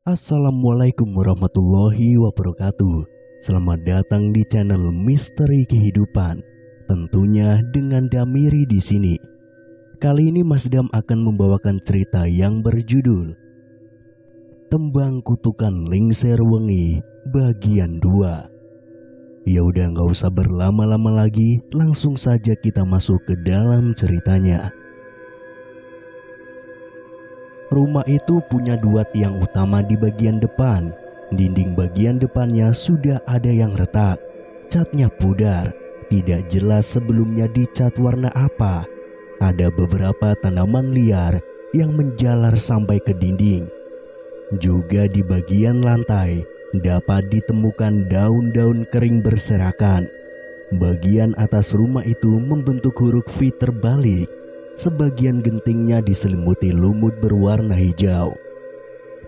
Assalamualaikum warahmatullahi wabarakatuh. Selamat datang di channel Misteri Kehidupan. Tentunya dengan Damiri di sini. Kali ini Mas Dam akan membawakan cerita yang berjudul Tembang Kutukan Lingser Wengi bagian 2. Ya udah nggak usah berlama-lama lagi, langsung saja kita masuk ke dalam ceritanya. Rumah itu punya 2 tiang utama di bagian depan. Dinding bagian depannya sudah ada yang retak, catnya pudar, tidak jelas sebelumnya dicat warna apa. Ada beberapa tanaman liar yang menjalar sampai ke dinding. Juga di bagian lantai dapat ditemukan daun-daun kering berserakan. Bagian atas rumah itu membentuk huruf V terbalik. Sebagian gentingnya diselimuti lumut berwarna hijau.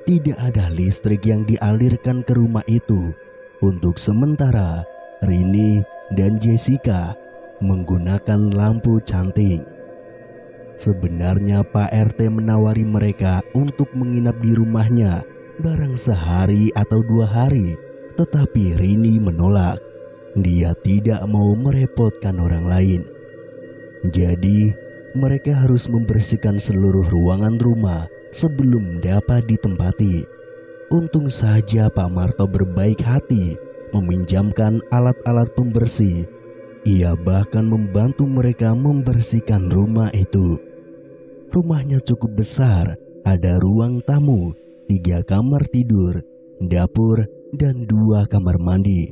Tidak ada listrik yang dialirkan ke rumah itu. Untuk sementara, Rini dan Jessica menggunakan lampu canting. Sebenarnya Pak RT menawari mereka untuk menginap di rumahnya barang sehari atau 2 hari, tetapi Rini menolak. Dia tidak mau merepotkan orang lain. Jadi mereka harus membersihkan seluruh ruangan rumah sebelum dapat ditempati. Untung saja Pak Marto berbaik hati meminjamkan alat-alat pembersih. Ia bahkan membantu mereka membersihkan rumah itu. Rumahnya cukup besar, ada ruang tamu, 3 kamar tidur, dapur, dan 2 kamar mandi.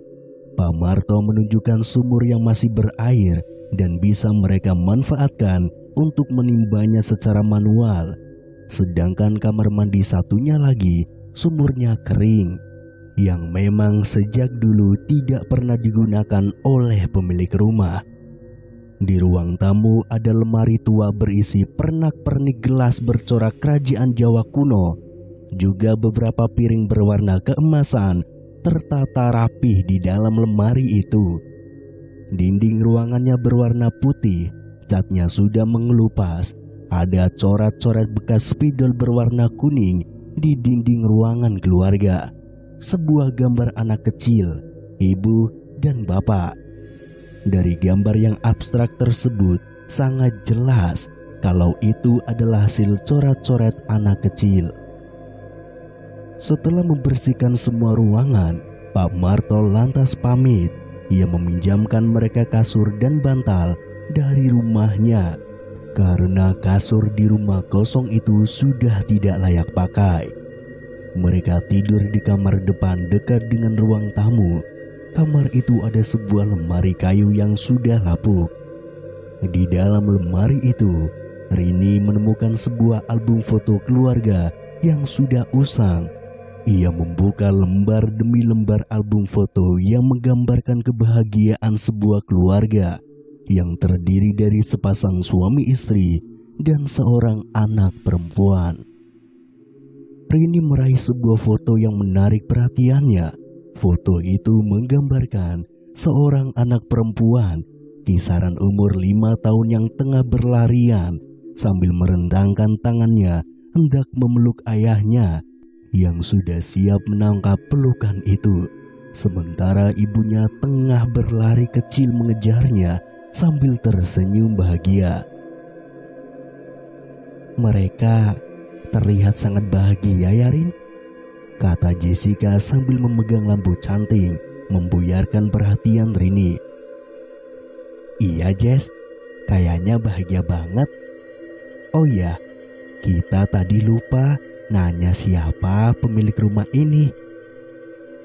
Pak Marto menunjukkan sumur yang masih berair dan bisa mereka manfaatkan untuk menimbanya secara manual. Sedangkan kamar mandi satunya lagi sumurnya kering, yang memang sejak dulu tidak pernah digunakan oleh pemilik rumah. Di ruang tamu ada lemari tua berisi pernak-pernik gelas bercorak kerajaan Jawa kuno. Juga beberapa piring berwarna keemasan tertata rapih di dalam lemari itu. Dinding ruangannya berwarna putih, catnya sudah mengelupas. Ada coret-coret bekas spidol berwarna kuning di dinding ruangan keluarga. Sebuah gambar anak kecil, ibu dan bapak. Dari gambar yang abstrak tersebut sangat jelas kalau itu adalah hasil coret-coret anak kecil. Setelah membersihkan semua ruangan, Pak Marto lantas pamit. Ia meminjamkan mereka kasur dan bantal dari rumahnya karena kasur di rumah kosong itu sudah tidak layak pakai. Mereka tidur di kamar depan dekat dengan ruang tamu. Kamar itu ada sebuah lemari kayu yang sudah lapuk. Di dalam lemari itu, Rini menemukan sebuah album foto keluarga yang sudah usang. Ia membuka lembar demi lembar album foto yang menggambarkan kebahagiaan sebuah keluarga yang terdiri dari sepasang suami istri dan seorang anak perempuan. Rini meraih sebuah foto yang menarik perhatiannya. Foto itu menggambarkan seorang anak perempuan kisaran umur 5 tahun yang tengah berlarian sambil merentangkan tangannya hendak memeluk ayahnya yang sudah siap menangkap pelukan itu. Sementara ibunya tengah berlari kecil mengejarnya sambil tersenyum bahagia. Mereka terlihat sangat bahagia ya Rin, kata Jessica sambil memegang lampu canting membuyarkan perhatian Rini. Iya Jess, kayaknya bahagia banget. Oh ya, kita tadi lupa nanya siapa pemilik rumah ini.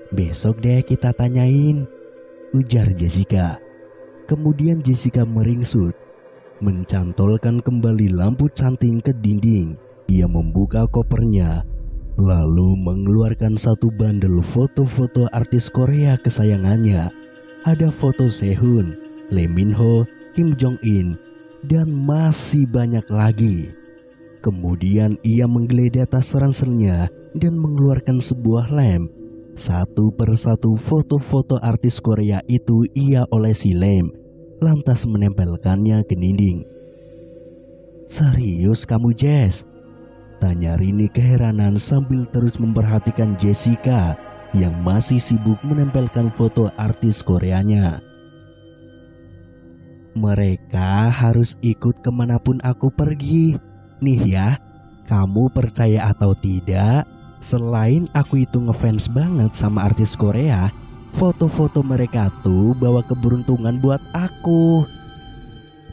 Besok deh kita tanyain, ujar Jessica. Kemudian Jessica meringsut, mencantolkan kembali lampu canting ke dinding. Ia membuka kopernya, lalu mengeluarkan satu bandel foto-foto artis Korea kesayangannya. Ada foto Sehun, Lee Min Ho, Kim Jong In, dan masih banyak lagi. Kemudian ia menggeledah tas ranselnya dan mengeluarkan sebuah lem. Satu persatu foto-foto artis Korea itu ia olesi lem, lantas menempelkannya ke dinding. Serius kamu Jess? Tanya Rini keheranan sambil terus memperhatikan Jessica yang masih sibuk menempelkan foto artis Koreanya. Mereka harus ikut kemanapun aku pergi. Nih ya, kamu percaya atau tidak, selain aku itu ngefans banget sama artis Korea, foto-foto mereka tuh bawa keberuntungan buat aku.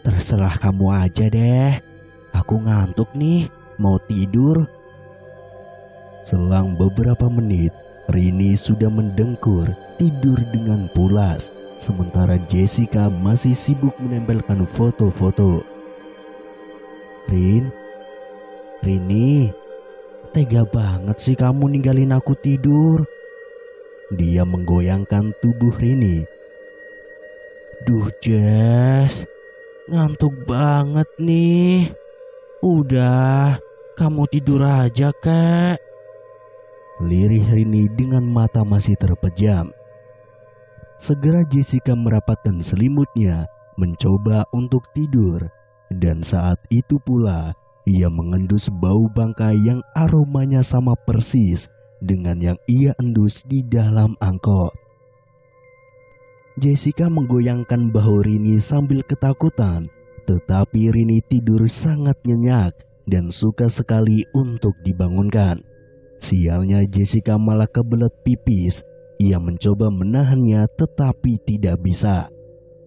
Terserah kamu aja deh, aku ngantuk nih, mau tidur. Selang beberapa menit, Rini sudah mendengkur tidur dengan pulas, sementara Jessica masih sibuk menempelkan foto-foto. Rini, tega banget sih kamu ninggalin aku tidur. Dia menggoyangkan tubuh Rini. Duh Jess, ngantuk banget nih. Udah, kamu tidur aja kek. Lirih Rini dengan mata masih terpejam. Segera Jessica merapatkan selimutnya, mencoba untuk tidur. Dan saat itu pula, ia mengendus bau bangkai yang aromanya sama persis dengan yang ia endus di dalam angkot. Jessica menggoyangkan bahu Rini sambil ketakutan, tetapi Rini tidur sangat nyenyak dan suka sekali untuk dibangunkan. Sialnya Jessica malah kebelet pipis. Ia mencoba menahannya tetapi tidak bisa.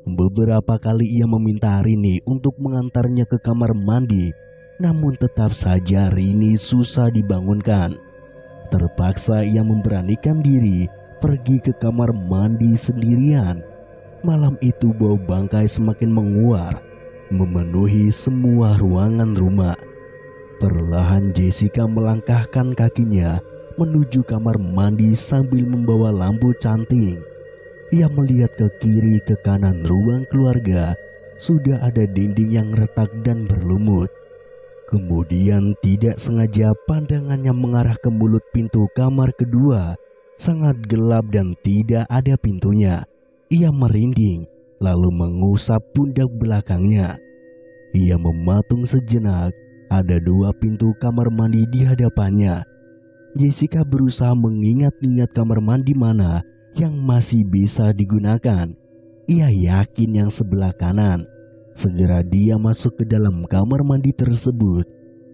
Beberapa kali ia meminta Rini untuk mengantarnya ke kamar mandi, namun tetap saja Rini susah dibangunkan. Terpaksa ia memberanikan diri pergi ke kamar mandi sendirian. Malam itu bau bangkai semakin menguar, memenuhi semua ruangan rumah. Perlahan Jessica melangkahkan kakinya menuju kamar mandi sambil membawa lampu canting. Ia melihat ke kiri ke kanan ruang keluarga, sudah ada dinding yang retak dan berlumut. Kemudian tidak sengaja pandangannya mengarah ke mulut pintu kamar kedua. Sangat gelap dan tidak ada pintunya. Ia merinding lalu mengusap pundak belakangnya. Ia mematung sejenak. Ada dua pintu kamar mandi di hadapannya. Jessica berusaha mengingat-ingat kamar mandi mana yang masih bisa digunakan. Ia yakin yang sebelah kanan. Segera dia masuk ke dalam kamar mandi tersebut.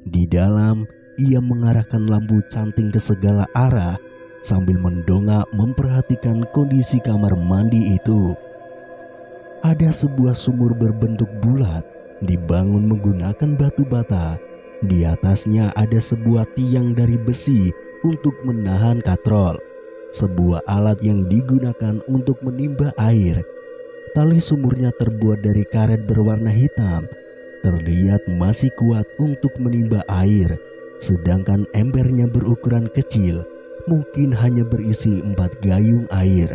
Di dalam, ia mengarahkan lampu canting ke segala arah sambil mendongak memperhatikan kondisi kamar mandi itu. Ada sebuah sumur berbentuk bulat, dibangun menggunakan batu bata. Di atasnya ada sebuah tiang dari besi untuk menahan katrol, sebuah alat yang digunakan untuk menimba air. Tali sumurnya terbuat dari karet berwarna hitam, terlihat masih kuat untuk menimba air, sedangkan embernya berukuran kecil, mungkin hanya berisi 4 gayung air.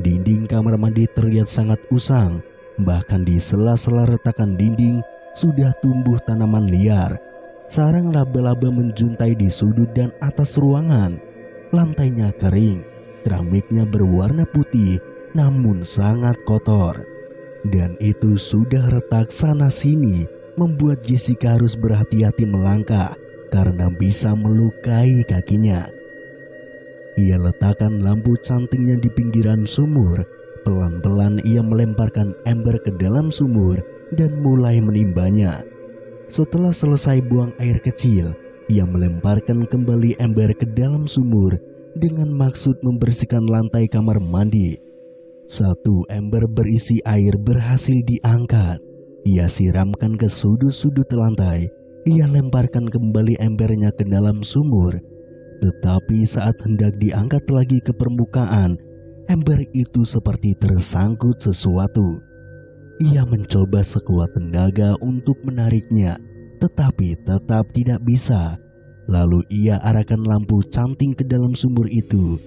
Dinding kamar mandi terlihat sangat usang, bahkan di sela-sela retakan dinding sudah tumbuh tanaman liar. Sarang laba-laba menjuntai di sudut dan atas ruangan. Lantainya kering, keramiknya berwarna putih namun sangat kotor. Dan itu sudah retak sana-sini, membuat Jessica harus berhati-hati melangkah karena bisa melukai kakinya. Ia letakkan lampu cantingnya di pinggiran sumur. Pelan-pelan ia melemparkan ember ke dalam sumur dan mulai menimbanya. Setelah selesai buang air kecil, ia melemparkan kembali ember ke dalam sumur dengan maksud membersihkan lantai kamar mandi. 1 ember berisi air berhasil diangkat. Ia siramkan ke sudut-sudut lantai. Ia lemparkan kembali embernya ke dalam sumur. Tetapi saat hendak diangkat lagi ke permukaan, ember itu seperti tersangkut sesuatu. Ia mencoba sekuat tenaga untuk menariknya, tetapi tetap tidak bisa. Lalu ia arahkan lampu canting ke dalam sumur itu.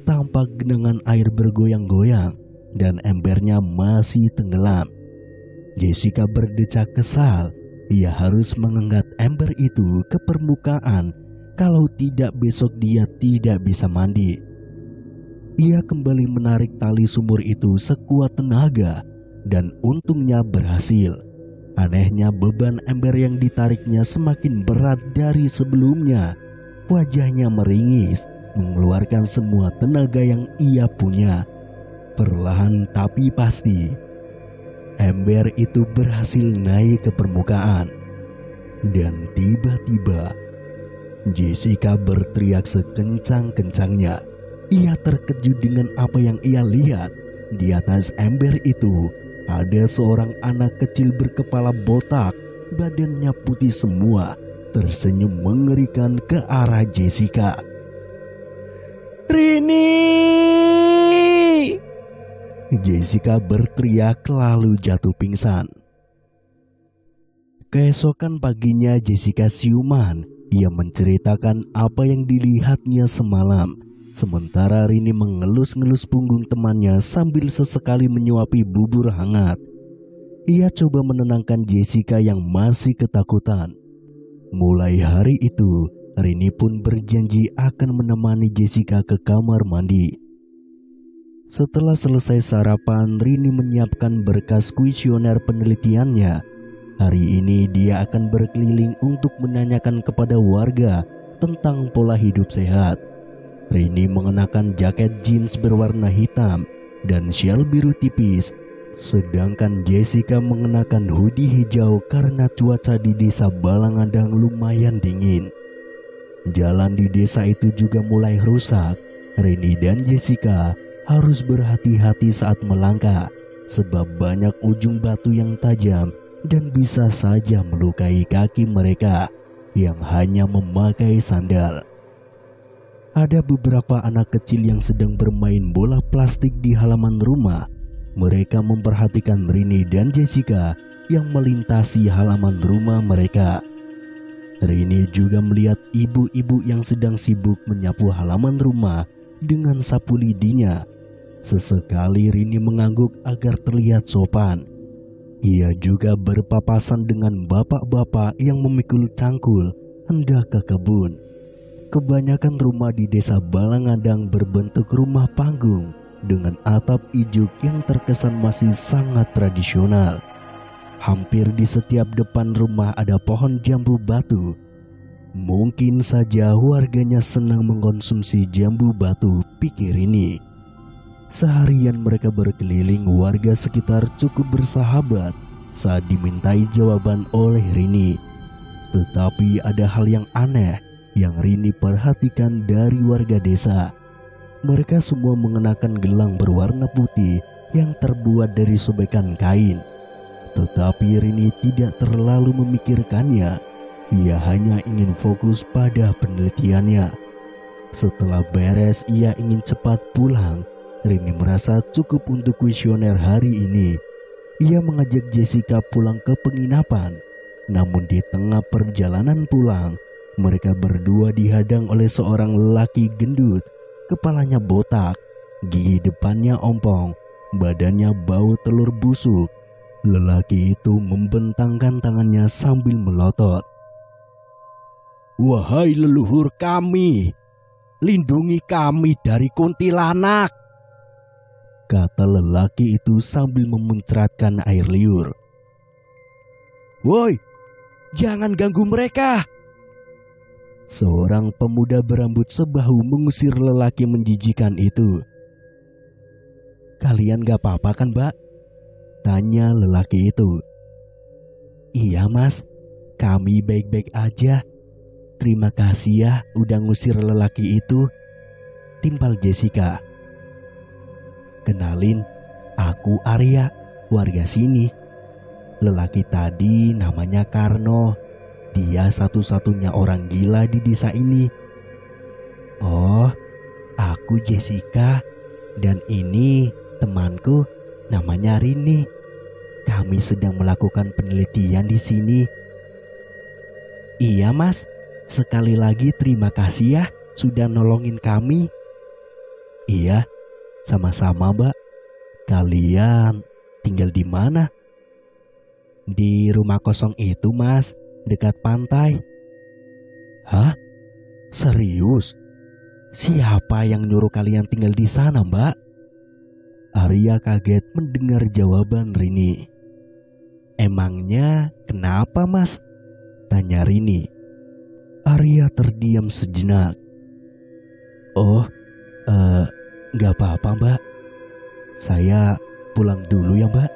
Tampak genangan air bergoyang-goyang dan embernya masih tenggelam. Jessica berdecak kesal. Ia harus mengangkat ember itu ke permukaan. Kalau tidak besok dia tidak bisa mandi. Ia kembali menarik tali sumur itu sekuat tenaga dan untungnya berhasil. Anehnya beban ember yang ditariknya semakin berat dari sebelumnya. Wajahnya meringis, mengeluarkan semua tenaga yang ia punya. Perlahan tapi pasti, ember itu berhasil naik ke permukaan. Dan tiba-tiba, Jessica berteriak sekencang-kencangnya. Ia terkejut dengan apa yang ia lihat. Di atas ember itu, ada seorang anak kecil berkepala botak, badannya putih semua, tersenyum mengerikan ke arah Jessica. "Rini!" Jessica berteriak lalu jatuh pingsan. Keesokan paginya Jessica siuman. Ia menceritakan apa yang dilihatnya semalam. Sementara Rini mengelus-ngelus punggung temannya sambil sesekali menyuapi bubur hangat. Ia coba menenangkan Jessica yang masih ketakutan. Mulai hari itu, Rini pun berjanji akan menemani Jessica ke kamar mandi. Setelah selesai sarapan, Rini menyiapkan berkas kuesioner penelitiannya. Hari ini dia akan berkeliling untuk menanyakan kepada warga tentang pola hidup sehat. Rini mengenakan jaket jeans berwarna hitam dan syal biru tipis, sedangkan Jessica mengenakan hoodie hijau karena cuaca di desa Balangandang lumayan dingin. Jalan di desa itu juga mulai rusak. Rini dan Jessica harus berhati-hati saat melangkah, sebab banyak ujung batu yang tajam dan bisa saja melukai kaki mereka yang hanya memakai sandal. Ada beberapa anak kecil yang sedang bermain bola plastik di halaman rumah. Mereka memperhatikan Rini dan Jessica yang melintasi halaman rumah mereka. Rini juga melihat ibu-ibu yang sedang sibuk menyapu halaman rumah dengan sapu lidinya. Sesekali Rini mengangguk agar terlihat sopan. Ia juga berpapasan dengan bapak-bapak yang memikul cangkul hendak ke kebun. Kebanyakan rumah di desa Balangandang berbentuk rumah panggung dengan atap ijuk yang terkesan masih sangat tradisional. Hampir di setiap depan rumah ada pohon jambu batu. Mungkin saja warganya senang mengkonsumsi jambu batu, pikir ini. Seharian mereka berkeliling, warga sekitar cukup bersahabat saat dimintai jawaban oleh Rini. Tetapi ada hal yang aneh yang Rini perhatikan dari warga desa. Mereka semua mengenakan gelang berwarna putih yang terbuat dari sobekan kain. Tetapi Rini tidak terlalu memikirkannya. Ia hanya ingin fokus pada penelitiannya. Setelah beres, ia ingin cepat pulang. Rini merasa cukup untuk kuesioner hari ini. Ia mengajak Jessica pulang ke penginapan. Namun di tengah perjalanan pulang, mereka berdua dihadang oleh seorang lelaki gendut. Kepalanya botak, gigi depannya ompong, badannya bau telur busuk. Lelaki itu membentangkan tangannya sambil melotot. "Wahai leluhur kami, lindungi kami dari kuntilanak," kata lelaki itu sambil memuncratkan air liur. "Woi, jangan ganggu mereka!" Seorang pemuda berambut sebahu mengusir lelaki menjijikan itu. "Kalian gak apa-apa kan, Mbak?" tanya lelaki itu. "Iya mas, kami baik-baik aja. Terima kasih ya udah ngusir lelaki itu," timpal Jessica. "Kenalin, aku Arya, warga sini. Lelaki tadi namanya Karno. Dia satu-satunya orang gila di desa ini." "Oh, aku Jessica. Dan ini temanku, namanya Rini. Kami sedang melakukan penelitian di sini." "Iya mas, sekali lagi terima kasih ya sudah nolongin kami." "Iya, sama-sama mbak. Kalian tinggal di mana?" "Di rumah kosong itu mas, dekat pantai." "Hah? Serius? Siapa yang nyuruh kalian tinggal di sana mbak?" Arya kaget mendengar jawaban Rini. "Emangnya kenapa, Mas?" tanya Rini. Arya terdiam sejenak. "Oh, nggak apa-apa, Mbak. Saya pulang dulu ya, Mbak."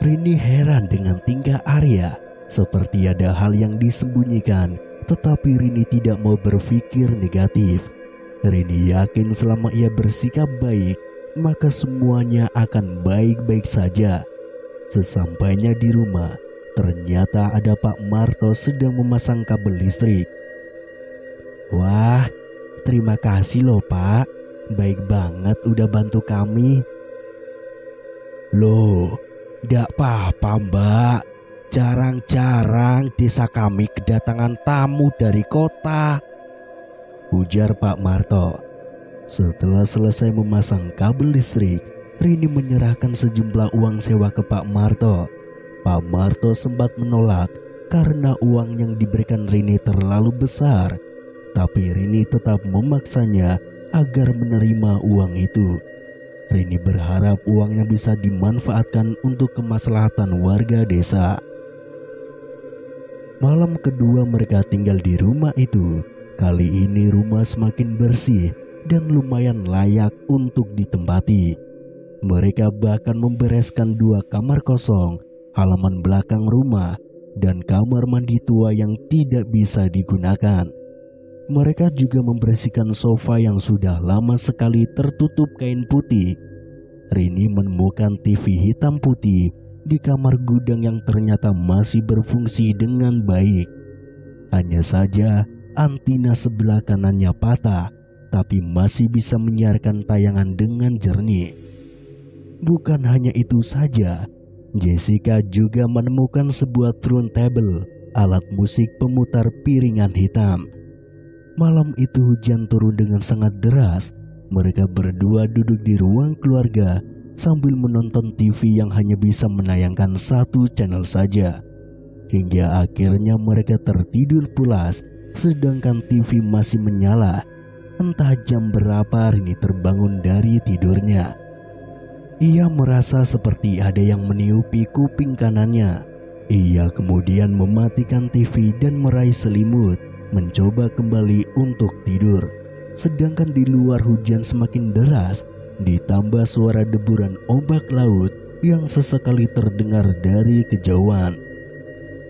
Rini heran dengan tingkah Arya, seperti ada hal yang disembunyikan, tetapi Rini tidak mau berpikir negatif. Rini yakin selama ia bersikap baik, maka semuanya akan baik-baik saja. Sesampainya di rumah, ternyata ada Pak Marto sedang memasang kabel listrik. "Wah, terima kasih loh Pak, baik banget udah bantu kami." "Loh, gak apa-apa Mbak, jarang-jarang desa kami kedatangan tamu dari kota," ujar Pak Marto. Setelah selesai memasang kabel listrik, Rini menyerahkan sejumlah uang sewa ke Pak Marto. Pak Marto sempat menolak karena uang yang diberikan Rini terlalu besar, tapi Rini tetap memaksanya agar menerima uang itu. Rini berharap uangnya bisa dimanfaatkan untuk kemaslahatan warga desa. Malam kedua mereka tinggal di rumah itu. Kali ini rumah semakin bersih dan lumayan layak untuk ditempati. Mereka bahkan membereskan 2 kamar kosong, halaman belakang rumah, dan kamar mandi tua yang tidak bisa digunakan. Mereka juga membersihkan sofa yang sudah lama sekali tertutup kain putih. Rini menemukan TV hitam putih di kamar gudang yang ternyata masih berfungsi dengan baik. Hanya saja antena sebelah kanannya patah, tapi masih bisa menyiarkan tayangan dengan jernih. Bukan hanya itu saja, Jessica juga menemukan sebuah turntable, alat musik pemutar piringan hitam. Malam itu hujan turun dengan sangat deras. Mereka berdua duduk di ruang keluarga sambil menonton TV yang hanya bisa menayangkan 1 channel saja. Hingga akhirnya mereka tertidur pulas, sedangkan TV masih menyala. Entah jam berapa Rini terbangun dari tidurnya. Ia merasa seperti ada yang meniupi kuping kanannya. Ia kemudian mematikan TV dan meraih selimut, mencoba kembali untuk tidur. Sedangkan di luar hujan semakin deras, ditambah suara deburan ombak laut yang sesekali terdengar dari kejauhan.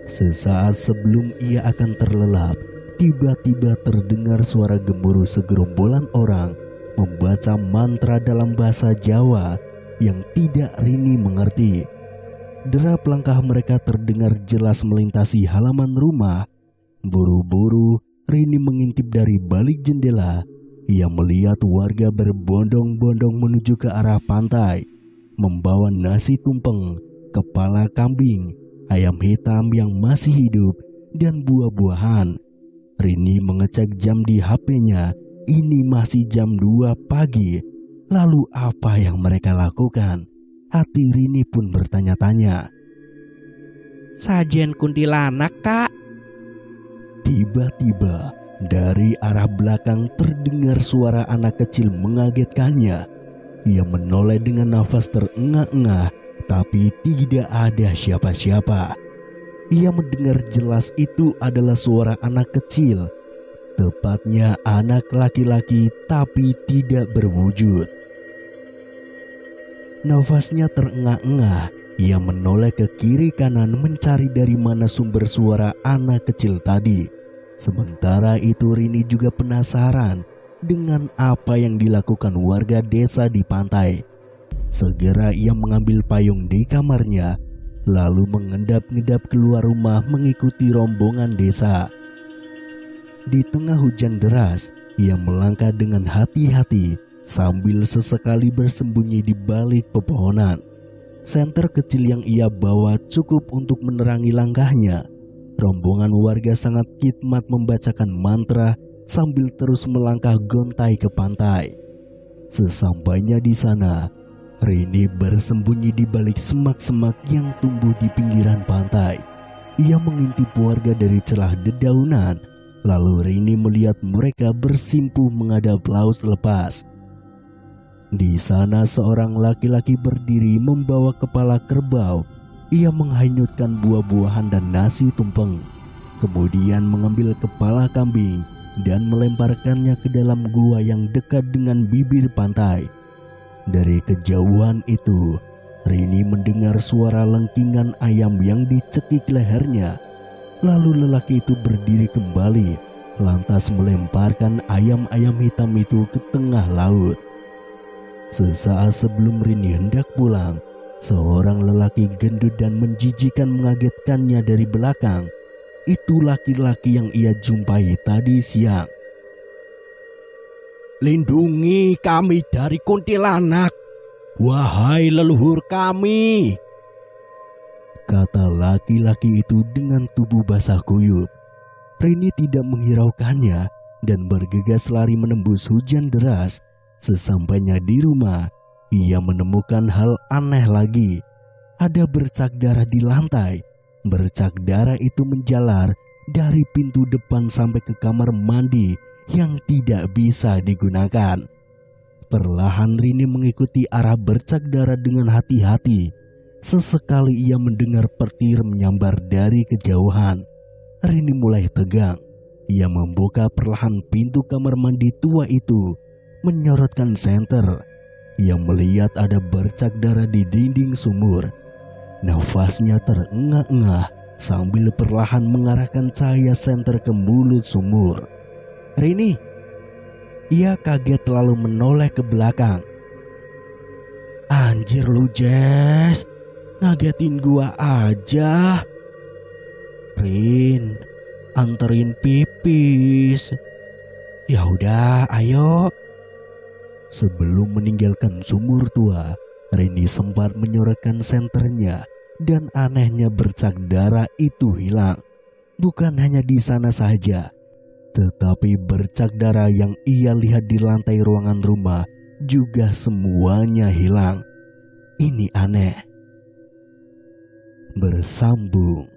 Sesaat sebelum ia akan terlelap, tiba-tiba terdengar suara gemuruh segerombolan orang membaca mantra dalam bahasa Jawa yang tidak Rini mengerti. Derap langkah mereka terdengar jelas melintasi halaman rumah. Buru-buru Rini mengintip dari balik jendela. Ia melihat warga berbondong-bondong menuju ke arah pantai, membawa nasi tumpeng, kepala kambing, ayam hitam yang masih hidup, dan buah-buahan. Rini mengecek jam di HP-nya. Ini masih jam 2 pagi. Lalu apa yang mereka lakukan? Hati Rini pun bertanya-tanya. "Sajian kuntilanak, Kak." Tiba-tiba dari arah belakang terdengar suara anak kecil mengagetkannya. Ia menoleh dengan nafas terengah-engah, tapi tidak ada siapa-siapa. Ia mendengar jelas itu adalah suara anak kecil, tepatnya anak laki-laki tapi tidak berwujud. Nafasnya terengah-engah. Ia menoleh ke kiri kanan mencari dari mana sumber suara anak kecil tadi. Sementara itu Rini juga penasaran dengan apa yang dilakukan warga desa di pantai. Segera ia mengambil payung di kamarnya, lalu mengendap-endap keluar rumah mengikuti rombongan desa. Di tengah hujan deras, ia melangkah dengan hati-hati sambil sesekali bersembunyi di balik pepohonan. Senter kecil yang ia bawa cukup untuk menerangi langkahnya. Rombongan warga sangat khidmat membacakan mantra sambil terus melangkah gontai ke pantai. Sesampainya di sana, Rini bersembunyi di balik semak-semak yang tumbuh di pinggiran pantai. Ia mengintip warga dari celah dedaunan. Lalu Rini melihat mereka bersimpuh menghadap laut lepas. Di sana seorang laki-laki berdiri membawa kepala kerbau. Ia menghanyutkan buah-buahan dan nasi tumpeng, kemudian mengambil kepala kambing dan melemparkannya ke dalam gua yang dekat dengan bibir pantai. Dari kejauhan itu, Rini mendengar suara lengkingan ayam yang dicekik lehernya. Lalu lelaki itu berdiri kembali, lantas melemparkan ayam-ayam hitam itu ke tengah laut. Sesaat sebelum Rini hendak pulang, seorang lelaki gendut dan menjijikan mengagetkannya dari belakang. Itu laki-laki yang ia jumpai tadi siang. "Lindungi kami dari kuntilanak, wahai leluhur kami," kata laki-laki itu dengan tubuh basah kuyup. Rini tidak menghiraukannya dan bergegas lari menembus hujan deras. Sesampainya di rumah, ia menemukan hal aneh lagi. Ada bercak darah di lantai. Bercak darah itu menjalar dari pintu depan sampai ke kamar mandi yang tidak bisa digunakan. Perlahan Rini mengikuti arah bercak darah dengan hati-hati. Sesekali ia mendengar petir menyambar dari kejauhan. Rini mulai tegang. Ia membuka perlahan pintu kamar mandi tua itu, menyorotkan senter. Ia melihat ada bercak darah di dinding sumur. Nafasnya terengah-engah sambil perlahan mengarahkan cahaya senter ke mulut sumur. "Rini!" Ia kaget lalu menoleh ke belakang. "Anjir lu, Jess, ngagetin gua aja." "Rin, anterin pipis." "Ya udah, ayo." Sebelum meninggalkan sumur tua, Rini sempat menyorotkan senternya dan anehnya bercak darah itu hilang. Bukan hanya di sana saja, tetapi bercak darah yang ia lihat di lantai ruangan rumah juga semuanya hilang. Ini aneh. Bersambung.